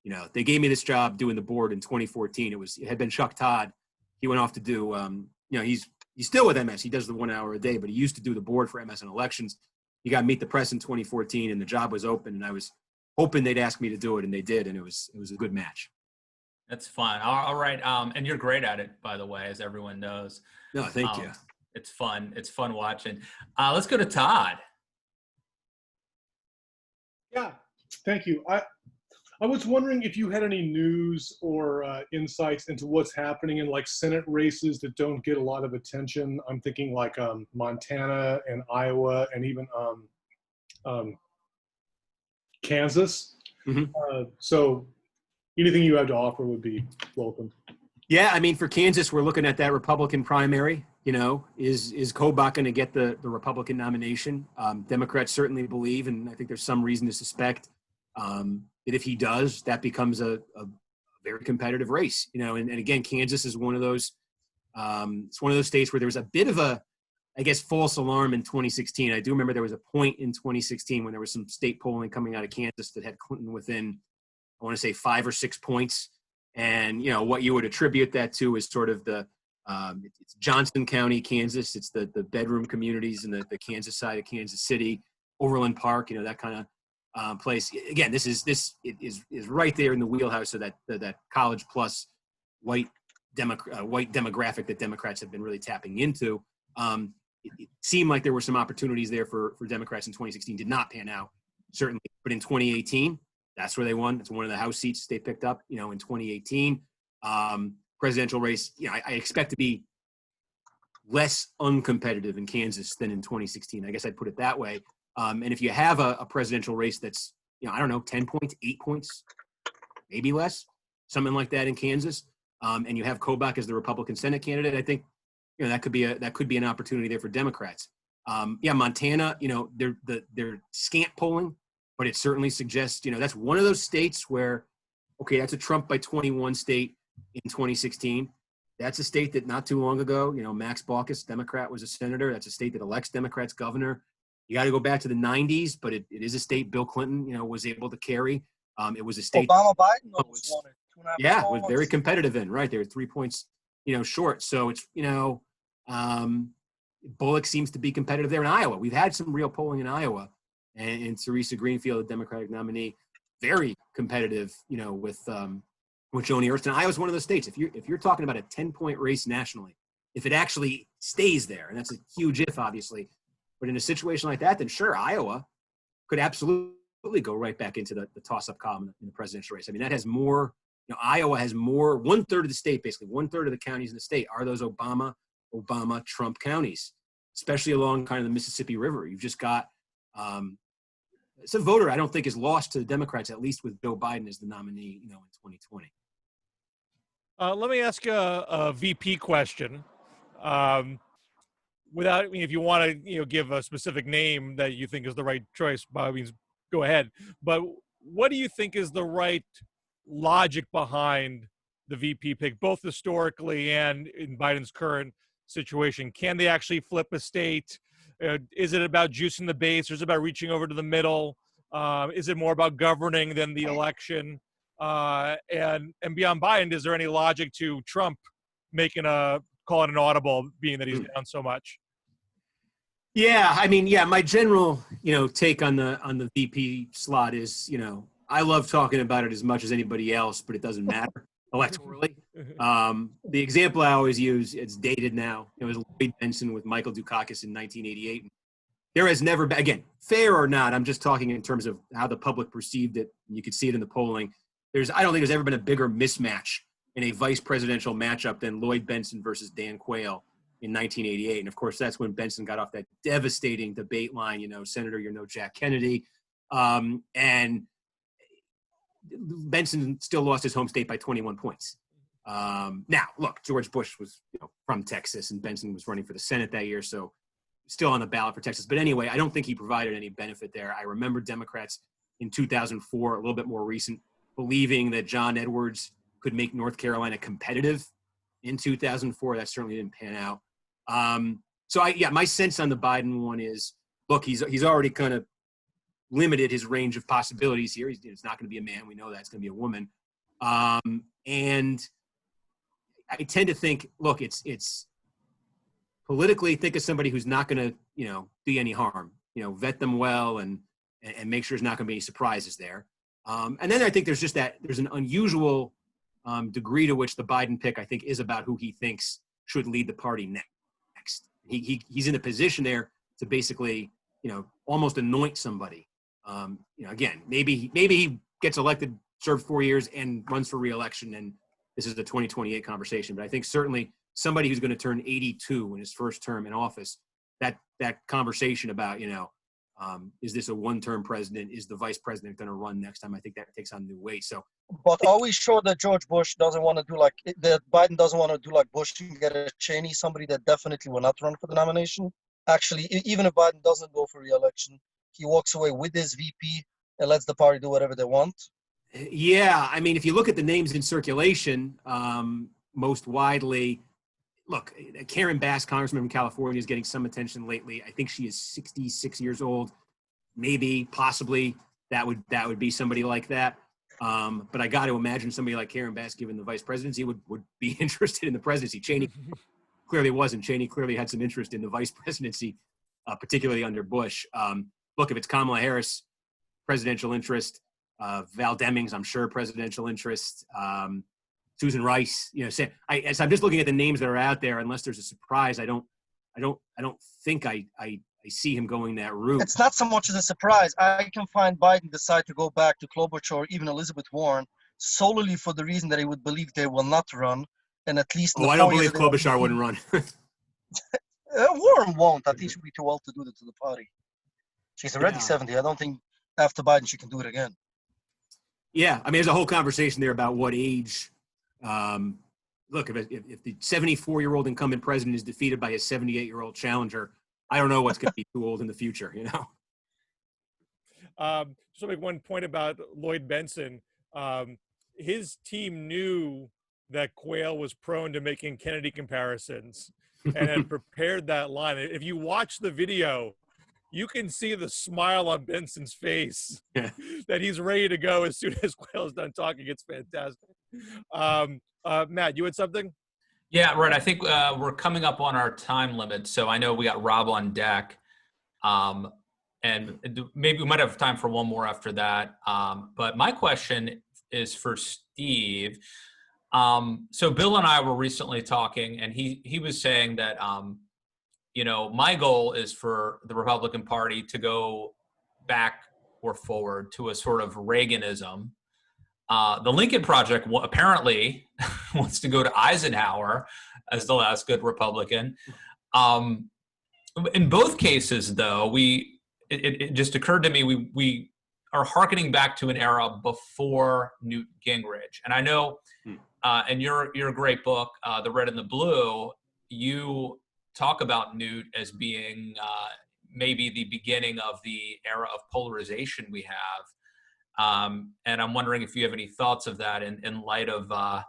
S2: you know, they gave me this job doing the board in 2014. It had been Chuck Todd. He went off to do, you know, he's still with MS. He does the 1 hour a day, but he used to do the board for MS and elections. He got Meet the Press in 2014, and the job was open, and I was hoping they'd ask me to do it, and they did, and it was a good match.
S1: That's fun. All right. And you're great at it, by the way, as everyone knows.
S2: No, thank you.
S1: It's fun. It's fun watching. Let's go to Todd.
S8: Yeah, thank you. I was wondering if you had any news or insights into what's happening in like Senate races that don't get a lot of attention. I'm thinking like Montana and Iowa and even Kansas.
S2: Mm-hmm.
S8: So anything you have to offer would be welcome.
S2: Yeah, I mean, for Kansas, we're looking at that Republican primary. You know, is Kobach going to get the Republican nomination? Democrats certainly believe, and I think there's some reason to suspect that if he does, that becomes a very competitive race. You know, and again, Kansas is one of those. It's one of those states where there was a bit of a, I guess, false alarm in 2016. I do remember there was a point in 2016 when there was some state polling coming out of Kansas that had Clinton within, I want to say 5 or 6 points. And, you know, what you would attribute that to is sort of it's Johnson County, Kansas. It's the bedroom communities in the Kansas side of Kansas City, Overland Park, you know, that kind of place. Again, this is right there in the wheelhouse of that college plus white demographic that Democrats have been really tapping into. It seemed like there were some opportunities there for Democrats in 2016. Did not pan out, certainly. But in 2018, that's where they won. It's one of the House seats they picked up, you know, in 2018. Presidential race, you know, I expect to be less uncompetitive in Kansas than in 2016. I guess I'd put it that way. And if you have a presidential race that's, you know, I don't know, 10 points, 8 points, maybe less, something like that in Kansas, and you have Kobach as the Republican Senate candidate, I think that could be an opportunity there for Democrats. Montana, they're scant polling, but it certainly suggests that's one of those states where, okay, that's a Trump by 21 state in 2016. That's a state that not too long ago, Max Baucus, Democrat, was a senator. That's a state that elects Democrats governor. You got to go back to the 90s, but it is a state Bill Clinton, was able to carry. It was a state.
S5: Obama-Biden was won it.
S2: Was very competitive in, right? They were 3 points, short. So it's, Bullock seems to be competitive there in Iowa. We've had some real polling in Iowa, and Teresa Greenfield, the Democratic nominee, very competitive, with Joni Ernst. And Iowa's one of those states. If you're talking about a 10-point race nationally, if it actually stays there, and that's a huge if, obviously, but in a situation like that, then sure, Iowa could absolutely go right back into the toss-up column in the presidential race. I mean, that has more. Iowa has more. 1/3 of the state, basically 1/3 of the counties in the state are those Obama-Trump counties, especially along kind of the Mississippi River. You've just got. It's a voter I don't think is lost to the Democrats, at least with Joe Biden as the nominee, in 2020.
S3: Let me ask you a VP question. If you want to, give a specific name that you think is the right choice, by all means, go ahead. But what do you think is the right logic behind the VP pick, both historically and in Biden's current situation? Can they actually flip a state? Is it about juicing the base, or is it about reaching over to the middle? Is it more about governing than the election? And beyond Biden, is there any logic to Trump making call it an audible, being that he's down so much?
S2: Yeah, I mean, my general, take on the VP slot is, I love talking about it as much as anybody else, but it doesn't matter electorally. The example I always use, it's dated now. It was Lloyd Bentsen with Michael Dukakis in 1988. There has never been, again, fair or not, I'm just talking in terms of how the public perceived it. You could see it in the polling. I don't think there's ever been a bigger mismatch in a vice presidential matchup than Lloyd Bentsen versus Dan Quayle in 1988. And of course, that's when Bentsen got off that devastating debate line, Senator, you're no Jack Kennedy. And Bentsen still lost his home state by 21 points. Now, look, George Bush was from Texas, and Bentsen was running for the Senate that year, so still on the ballot for Texas. But anyway, I don't think he provided any benefit there. I remember Democrats in 2004, a little bit more recent, believing that John Edwards could make North Carolina competitive in 2004. That certainly didn't pan out. My sense on the Biden one is, look, he's already kind of limited his range of possibilities here. It's not going to be a man. We know that. It's going to be a woman. And I tend to think, look, it's politically, think of somebody who's not going to, do any harm, vet them well and make sure there's not going to be any surprises there. And then I think there's an unusual degree to which the Biden pick, I think, is about who he thinks should lead the party next. He's in a position there to basically, almost anoint somebody. Again, maybe he gets elected, served 4 years, and runs for re-election, and this is the 2028 conversation. But I think certainly somebody who's going to turn 82 in his first term in office, that conversation about, is this a one-term president? Is the vice president going to run next time? I think that takes on new weight. So,
S5: but are we sure that George Bush doesn't want to do that Biden doesn't want to do like Bush and get a Cheney, somebody that definitely will not run for the nomination? Actually, even if Biden doesn't go for re-election, he walks away with his VP and lets the party do whatever they want.
S2: Yeah, I mean, if you look at the names in circulation, most widely, look, Karen Bass, Congressman from California, is getting some attention lately. I think she is 66 years old. Maybe, possibly, that would be somebody like that. But I got to imagine somebody like Karen Bass, given the vice presidency, would be interested in the presidency. Cheney clearly wasn't. Cheney clearly had some interest in the vice presidency, particularly under Bush. Look, if it's Kamala Harris, presidential interest. Val Demings, I'm sure, presidential interest. Susan Rice, as I'm just looking at the names that are out there, unless there's a surprise, I don't think I see him going that route.
S5: It's not so much as a surprise. I can find Biden decide to go back to Klobuchar or even Elizabeth Warren solely for the reason that he would believe they will not run, and at least.
S2: I don't believe Klobuchar wouldn't run.
S5: Warren won't. I think she'll be too old to do that to the party. She's already 70. I don't think after Biden she can do it again.
S2: Yeah, I mean, there's a whole conversation there about what age look, if the 74-year-old incumbent president is defeated by his 78-year-old challenger, I don't know what's going to be too old in the future, you know?
S3: Just to make one point about Lloyd Benson, his team knew that Quayle was prone to making Kennedy comparisons and had prepared that line. If you watch the video, you can see the smile on Benson's face that he's ready to go as soon as Quayle's done talking. It's fantastic. Matt, you had something?
S1: Yeah, right. I think we're coming up on our time limit, so I know we got Rob on deck. And maybe we might have time for one more after that. But my question is for Steve. So Bill and I were recently talking, and he was saying that, you know, my goal is for the Republican Party to go back or forward to a sort of Reaganism. The Lincoln Project apparently wants to go to Eisenhower as the last good Republican. In both cases, though, it just occurred to me we are hearkening back to an era before Newt Gingrich. And I know in your great book, The Red and the Blue, you talk about Newt as being maybe the beginning of the era of polarization we have. And I'm wondering if you have any thoughts of that in light of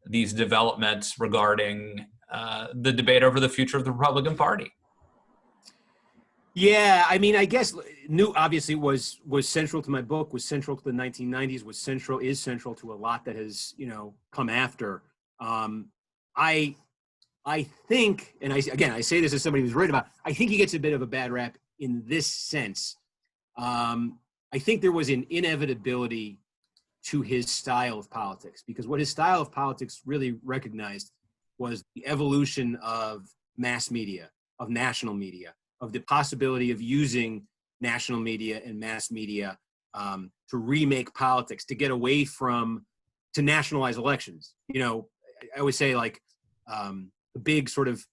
S1: these developments regarding the debate over the future of the Republican Party.
S2: Yeah, I mean, I guess Newt obviously was central to my book, was central to the 1990s, is central to a lot that has, you know, come after. I think, and I say this as somebody who's written about, I think he gets a bit of a bad rap in this sense. I think there was an inevitability to his style of politics, because what his style of politics really recognized was the evolution of mass media, of national media, of the possibility of using national media and mass media to remake politics, to get away from, to nationalize elections. You know, I always say, like, the big sort of,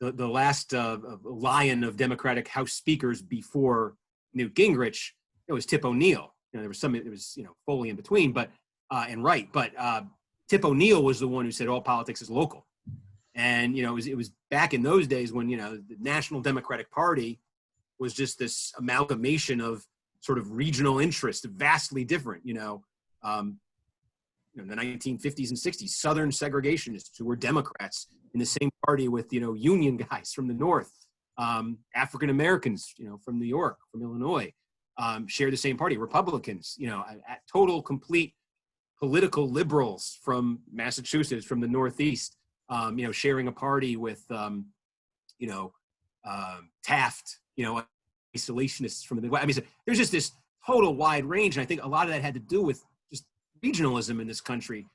S2: the last lion of Democratic House speakers before Newt Gingrich, it was Tip O'Neill. You know, there was you know, Foley in between, but, and Wright, but Tip O'Neill was the one who said all politics is local. And, you know, it was back in those days when, you know, the National Democratic Party was just this amalgamation of sort of regional interests, vastly different, you know, in the 1950s and 60s, Southern segregationists who were Democrats in the same party with, you know, Union guys from the North, African Americans, you know, from New York, from Illinois, share the same party. Republicans, you know, at total, complete political liberals from Massachusetts, from the Northeast, you know, sharing a party with, you know, Taft, you know, isolationists from the Midwest. I mean, so there's just this total wide range. And I think a lot of that had to do with just regionalism in this country.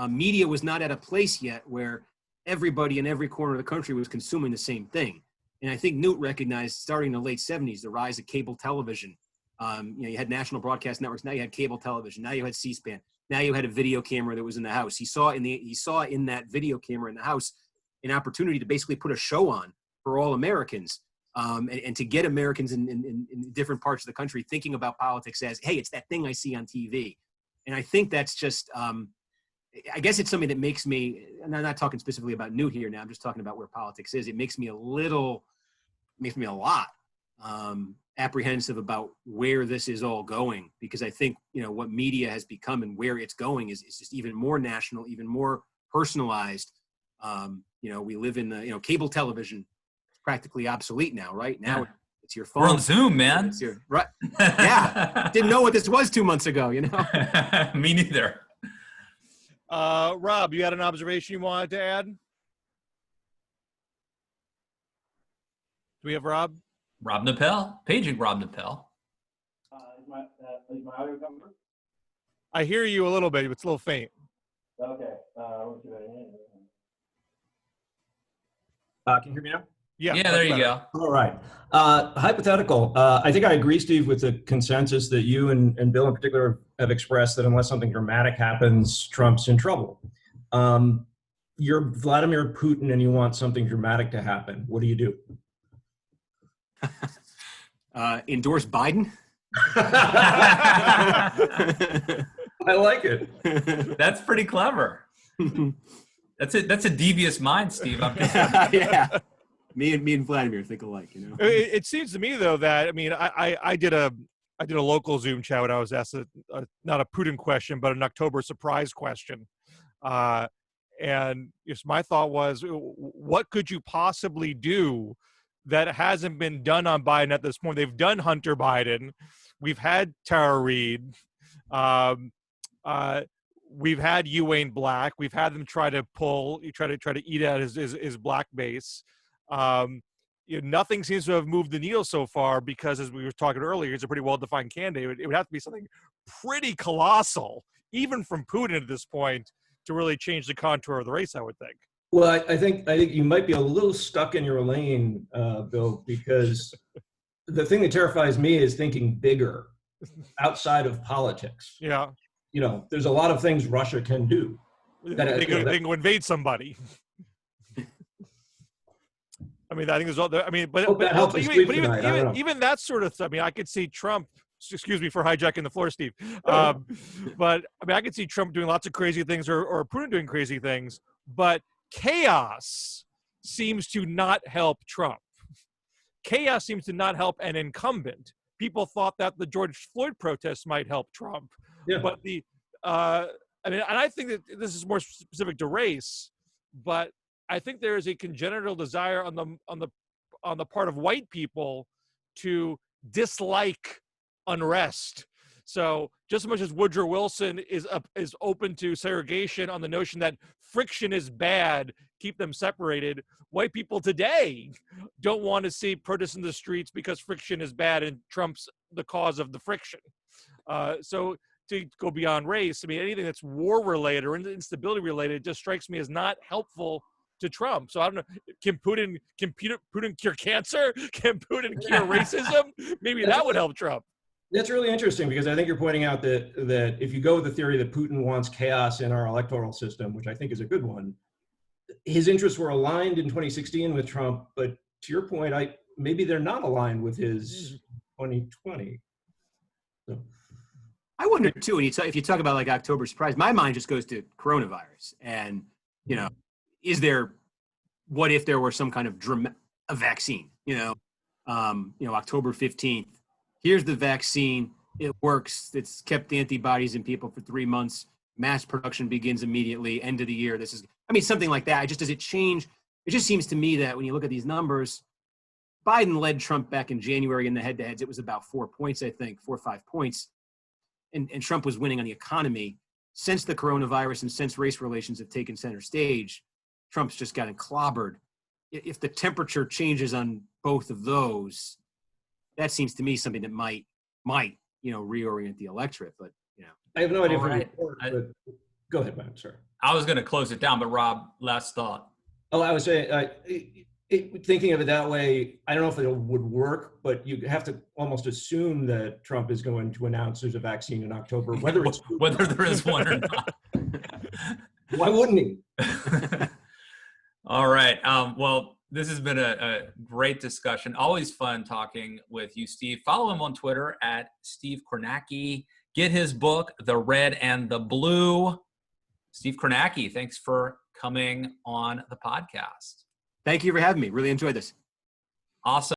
S2: Media was not at a place yet where everybody in every corner of the country was consuming the same thing. And I think Newt recognized, starting in the late 70s, the rise of cable television. You know, you had national broadcast networks. Now you had cable television. Now you had C-SPAN. Now you had a video camera that was in the house. He saw in that video camera in the house an opportunity to basically put a show on for all Americans, and to get Americans in different parts of the country thinking about politics as, hey, it's that thing I see on TV. And I think that's just, I guess it's something that makes me, and I'm not talking specifically about Newt here now, I'm just talking about where politics is. It makes me a lot apprehensive about where this is all going, because I think, you know, what media has become and where it's going is just even more national, even more personalized. You know, we live in the, you know, cable television is practically obsolete now, right? Now
S1: Yeah.
S2: It's your phone.
S1: We're on Zoom, man.
S2: It's your, right. Yeah. Didn't know what this was 2 months ago, you know?
S1: Me neither.
S3: Rob, you had an observation you wanted to add? Do we have Rob?
S1: Rob Nappel, paging Rob Nappel.
S9: Is my audio coming through?
S3: I hear you a little bit, but it's a little faint.
S9: Okay. Can you hear me now?
S3: Yeah,
S1: Yeah, there you go.
S9: All right. Hypothetical. I think I agree, Steve, with the consensus that you and Bill in particular have expressed, that unless something dramatic happens, Trump's in trouble. You're Vladimir Putin and you want something dramatic to happen. What do you do?
S2: Endorse Biden.
S9: I like it.
S1: That's pretty clever. That's a devious mind, Steve. I'm just
S2: Yeah. Me and Vladimir think alike, you know.
S3: It seems to me though that I did a local Zoom chat when I was asked not a Putin question but an October surprise question, and just my thought was, what could you possibly do that hasn't been done on Biden at this point? They've done Hunter Biden, we've had Tara Reid, we've had Ewing Black, we've had them try to eat at his black base. Nothing seems to have moved the needle so far because, as we were talking earlier, he's a pretty well-defined candidate. It would have to be something pretty colossal, even from Putin at this point, to really change the contour of the race, I would think.
S9: Well, I think you might be a little stuck in your lane, Bill, because the thing that terrifies me is thinking bigger, outside of politics.
S3: Yeah.
S9: There's a lot of things Russia can do.
S3: They can go invade somebody. I mean, I think there's all. But even that sort of stuff. I mean, I could see Trump. Excuse me for hijacking the floor, Steve. But I mean, I could see Trump doing lots of crazy things, or Putin doing crazy things. But chaos seems to not help Trump. Chaos seems to not help an incumbent. People thought that the George Floyd protests might help Trump.
S9: Yeah.
S3: But and I think that this is more specific to race, but I think there is a congenital desire on the part of white people to dislike unrest. So just as much as Woodrow Wilson is open to segregation on the notion that friction is bad, keep them separated, white people today don't want to see protests in the streets because friction is bad and Trump's the cause of the friction. So to go beyond race, I mean, anything that's war related or instability related just strikes me as not helpful to Trump. So I don't know, can Putin cure cancer? Can Putin cure racism? Maybe that would help Trump.
S9: That's really interesting, because I think you're pointing out that if you go with the theory that Putin wants chaos in our electoral system, which I think is a good one, his interests were aligned in 2016 with Trump, but to your point, maybe they're not aligned with his 2020. So.
S2: I wonder too, if you talk about like October surprise, my mind just goes to coronavirus, and what if there were some kind of a vaccine? October 15th. Here's the vaccine. It works. It's kept the antibodies in people for 3 months. Mass production begins immediately. End of the year. Something like that. Does it change? It just seems to me that when you look at these numbers, Biden led Trump back in January in the head-to-heads. It was about 4 points, I think, 4 or 5 points. And Trump was winning on the economy. Since the coronavirus and since race relations have taken center stage, Trump's just gotten clobbered. If the temperature changes on both of those, that seems to me something that might reorient the electorate. But
S9: I have no idea.
S1: Right.
S9: But go ahead, man. Sorry.
S1: I was going to close it down, but Rob, last thought.
S9: Oh, I was saying, thinking of it that way, I don't know if it would work, but you have to almost assume that Trump is going to announce there's a vaccine in October, whether
S1: there is one or not.
S9: Why wouldn't he?
S1: All right. Well, this has been a great discussion. Always fun talking with you, Steve. Follow him on Twitter at Steve Kornacki. Get his book, The Red and the Blue. Steve Kornacki, thanks for coming on the podcast.
S2: Thank you for having me. Really enjoyed this.
S1: Awesome.